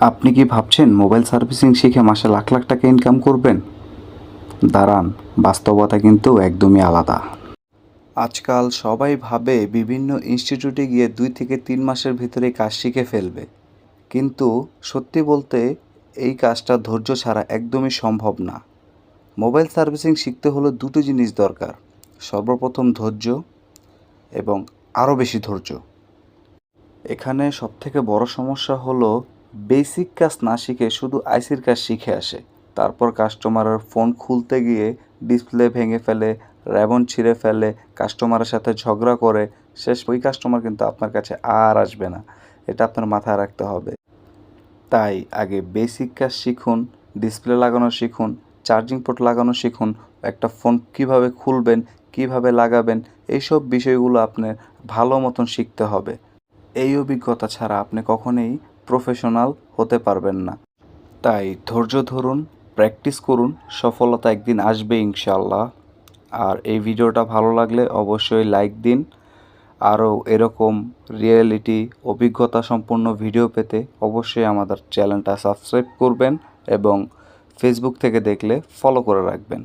আপনি কি ভাবছেন মোবাইল সার্ভিসিং শিখে মাসে লাখ লাখ টাকা ইনকাম করবেন? দাঁড়ান, বাস্তবতা কিন্তু একদমই আলাদা। আজকাল সবাই ভাবে বিভিন্ন ইনস্টিটিউটে গিয়ে 2 থেকে 3 মাসের ভিতরে কাজ শিখে ফেলবে, কিন্তু সত্যি বলতে এই কাজটা ধৈর্য ছাড়া একদমই সম্ভব না। মোবাইল সার্ভিসিং শিখতে হলে দুটো জিনিস দরকার: সর্বপ্রথম ধৈর্য এবং আরও বেশি ধৈর্য। এখানে সবথেকে বড় সমস্যা হলো বেসিক কাজ না শিখে শুধু আইসির কাজ শিখে আসে, তারপর কাস্টমারের ফোন খুলতে গিয়ে ডিসপ্লে ভেঙে ফেলে, র্যাবন ছিঁড়ে ফেলে, কাস্টমারের সাথে ঝগড়া করে, শেষ ওই কাস্টমার কিন্তু আপনার কাছে আর আসবে না। এটা আপনার মাথায় রাখতে হবে। তাই আগে বেসিক কাজ শিখুন, ডিসপ্লে লাগানো শিখুন, চার্জিং পোর্ট লাগানো শিখুন, একটা ফোন কিভাবে খুলবেন, কিভাবে লাগাবেন, এইসব বিষয়গুলো আপনার ভালো মতন শিখতে হবে। এই অভিজ্ঞতা ছাড়া আপনি কখনোই প্রফেশনাল হতে পারবেন না। তাই ধৈর্য ধরুন, প্র্যাকটিস করুন, সফলতা একদিন আসবে ইনশাআল্লাহ। আর এই ভিডিওটা ভালো লাগলে অবশ্যই লাইক দিন। আরও এরকম রিয়েলিটি অভিজ্ঞতা সম্পন্ন ভিডিও পেতে অবশ্যই আমাদের চ্যানেলটা সাবস্ক্রাইব করবেন এবং ফেসবুক থেকে দেখলে ফলো করে রাখবেন।